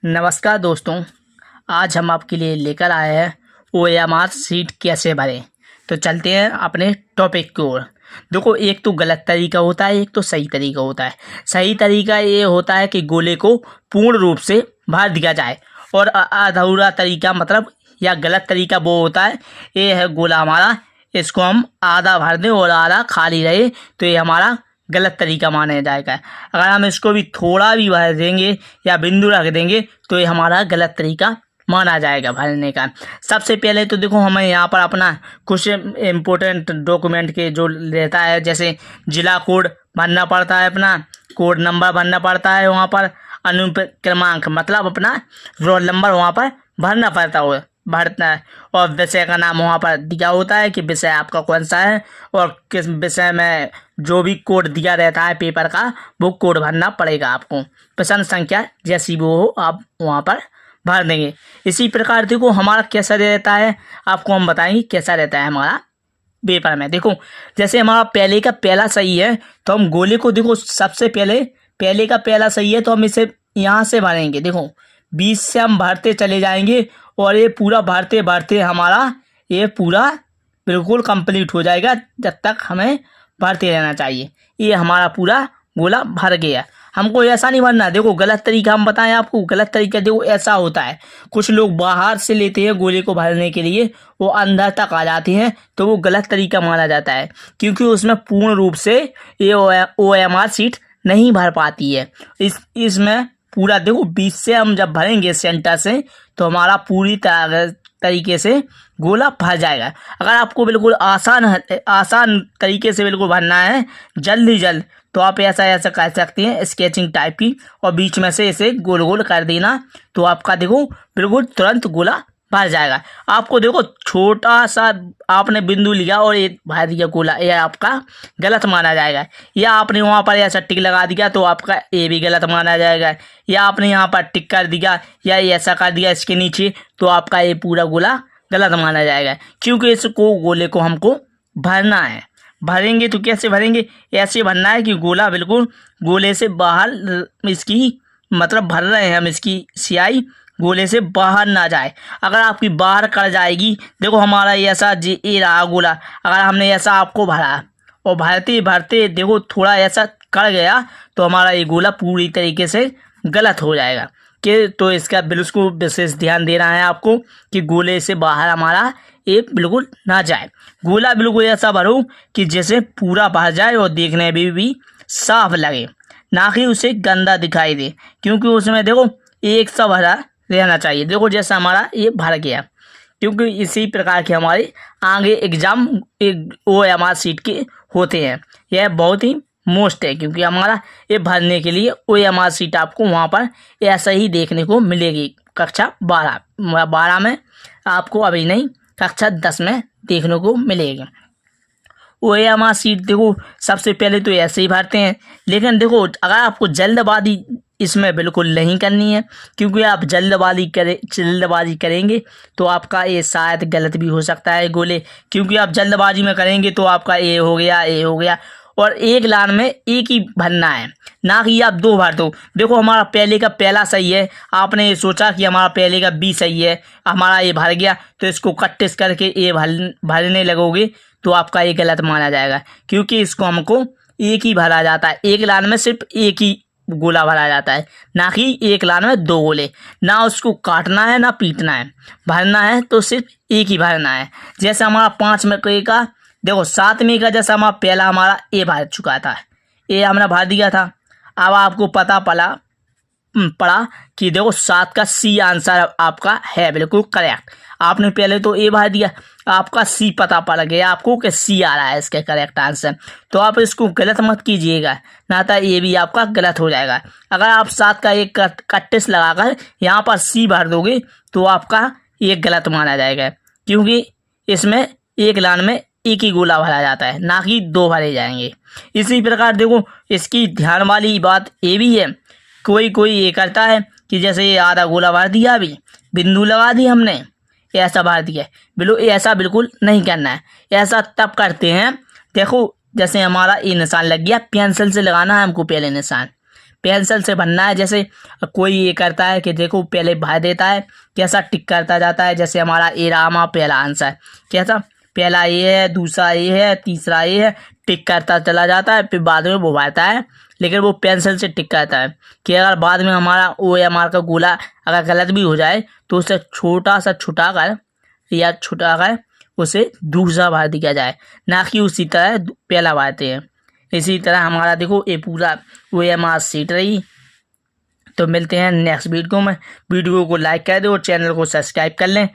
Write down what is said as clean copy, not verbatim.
नमस्कार दोस्तों, आज हम आपके लिए लेकर आए हैं OMR शीट कैसे भरें। तो चलते हैं अपने टॉपिक की ओर। देखो, एक तो गलत तरीका होता है, एक तो सही तरीका होता है। सही तरीका ये होता है कि गोले को पूर्ण रूप से भर दिया जाए, और अधूरा तरीका मतलब या गलत तरीका वो होता है, ये है गोला हमारा, इसको हम आधा भर दें और आधा खाली रहे, तो ये हमारा गलत तरीका माना जाएगा। अगर हम इसको भी थोड़ा भी भर देंगे या बिंदु रख देंगे तो ये हमारा गलत तरीका माना जाएगा भरने का। सबसे पहले तो देखो, हमें यहाँ पर अपना कुछ इम्पोर्टेंट डॉक्यूमेंट के जो रहता है, जैसे जिला कोड भरना पड़ता है, अपना कोड नंबर भरना पड़ता है, वहाँ पर अनुक्रमांक मतलब अपना रोल नंबर वहाँ पर भरना भरता है, और विषय का नाम वहाँ पर दिया होता है कि विषय आपका कौन सा है, और किस विषय में जो भी कोड दिया रहता है पेपर का, वो कोड भरना पड़ेगा आपको। प्रश्न संख्या जैसी वो हो आप वहाँ पर भर देंगे। इसी प्रकार देखो, हमारा कैसा रहता है आपको हम बताएंगे कैसा रहता है हमारा पेपर में। देखो, जैसे हमारा पहले का पहला सही है तो हम गोले को, देखो सबसे पहले का पहला सही है तो हम इसे यहाँ से भरेंगे। देखो, 20 से हम भरते चले जाएंगे, और ये पूरा भरते भरते हमारा ये पूरा बिल्कुल कंप्लीट हो जाएगा, जब तक हमें भरते रहना चाहिए। ये हमारा पूरा गोला भर गया। हमको ऐसा नहीं भरना। देखो, गलत तरीका हम बताएं आपको, गलत तरीका देखो ऐसा होता है, कुछ लोग बाहर से लेते हैं गोले को भरने के लिए, वो अंदर तक आ जाते हैं, तो वो गलत तरीका माना जाता है, क्योंकि उसमें पूर्ण रूप से ये OMR शीट नहीं भर पाती है। इसमें पूरा देखो, 20 से हम जब भरेंगे सेंटर से, तो हमारा पूरी तरीके से गोला भर जाएगा। अगर आपको बिल्कुल आसान तरीके से बिल्कुल भरना है जल्द, तो आप ऐसा कर सकते हैं, स्केचिंग टाइप की, और बीच में से इसे गोल गोल कर देना, तो आपका देखो बिल्कुल तुरंत गोला भर जाएगा। आपको देखो, छोटा सा आपने बिंदु लिया और ये भर दिया गोला, ये आपका गलत माना जाएगा। या आपने वहाँ पर ऐसा टिक लगा दिया तो आपका ये भी गलत माना जाएगा। या आपने यहाँ पर टिक कर दिया या ऐसा कर दिया इसके नीचे, तो आपका ये पूरा गोला गलत माना जाएगा, क्योंकि इसको गोले को हमको भरना है। भरेंगे तो कैसे भरेंगे? ऐसे भरना है कि गोला बिल्कुल गोले से बाहर, इसकी मतलब भर रहे हैं हम, इसकी स्याही गोले से बाहर ना जाए। अगर आपकी बाहर कर जाएगी, देखो हमारा ऐसा ये रहा गोला, अगर हमने ऐसा आपको भरा और भरते भरते देखो थोड़ा ऐसा कर गया, तो हमारा ये गोला पूरी तरीके से गलत हो जाएगा। कि तो इसका बिल्कुल विशेष ध्यान देना है आपको कि गोले से बाहर हमारा ये बिल्कुल ना जाए। गोला बिल्कुल ऐसा भरो कि जैसे पूरा भर जाए और देखने में भी साफ लगे, ना कि उसे गंदा दिखाई दे, क्योंकि उसमें देखो एक सा भरा रहना चाहिए। देखो, जैसा हमारा ये भर गया, क्योंकि इसी प्रकार के हमारे आगे एग्जाम OMR शीट के होते हैं। यह बहुत ही मोस्ट है, क्योंकि हमारा ये भरने के लिए OMR शीट आपको वहाँ पर ऐसा ही देखने को मिलेगी। कक्षा 12 में आपको अभी नहीं, कक्षा 10 में देखने को मिलेगी। OMR शीट देखो सबसे पहले तो ऐसे ही भरते हैं, लेकिन देखो अगर आपको जल्दबाजी इसमें बिल्कुल नहीं करनी है, क्योंकि आप जल्दबाजी करेंगे तो आपका ये शायद गलत भी हो सकता है गोले, क्योंकि आप जल्दबाजी में करेंगे तो आपका ए हो गया, और एक लाइन में एक ही भरना है, ना कि आप दो भर दो। देखो, हमारा पहले का पहला सही है, आपने ये सोचा कि हमारा पहले का B सही है, हमारा ये भर गया, तो इसको कट करके ये भरने लगोगे तो आपका ये गलत माना जाएगा, क्योंकि इसको हमको एक ही भरा जाता है। एक लाइन में सिर्फ एक ही गोला भरा जाता है, ना कि एक लाइन में दो गोले। ना उसको काटना है ना पीटना है, भरना है तो सिर्फ एक ही भरना है। जैसे हमारा 5 में का, देखो 7 में का जैसा हमारा पहला हमारा ए भर चुका था, ए हमने भर दिया था। अब आपको पता पड़ा कि देखो 7 का C आंसर आपका है बिल्कुल करेक्ट। आपने पहले तो ए भर दिया, आपका C पता पड़ गया आपको कि C आ रहा है इसका करेक्ट आंसर, तो आप इसको गलत मत कीजिएगा, ना तो ये भी आपका गलत हो जाएगा। अगर आप 7 का एक कट्टिस लगाकर यहाँ पर C भर दोगे तो आपका ये गलत माना जाएगा, क्योंकि इसमें एक लाइन में एक ही गोला भरा जाता है, ना कि दो भरे जाएंगे। इसी प्रकार देखो, इसकी ध्यान वाली बात ये भी है, कोई ये करता है कि जैसे ये आधा गोला भर दिया, अभी बिंदु लगा दी हमने, ऐसा भर दिया, ऐसा बिल्कुल नहीं करना है। ऐसा तब करते हैं, देखो जैसे हमारा ये निशान लग गया, पेंसिल से लगाना है हमको पहले निशान, पेंसिल से बनना है। जैसे कोई ये करता है कि देखो पहले भर देता है, कैसा टिक करता जाता है। जैसे हमारा ए रामा पहला आंसर, कैसा पहला ये है, दूसरा ये है, तीसरा ये है, टिक करता चला जाता है। फिर बाद में वो भरता है, लेकिन वो पेंसिल से टिक करता है कि अगर बाद में हमारा ओ एम आर का गोला अगर गलत भी हो जाए तो उसे छोटा सा छुटा कर उसे दूसरा भर दिया जाए, ना कि उसी तरह पहला भरते हैं। इसी तरह हमारा देखो ये पूरा ओ एम आर सीट रही। तो मिलते हैं नेक्स्ट वीडियो में। वीडियो को लाइक कर दो और चैनल को सब्सक्राइब कर लें।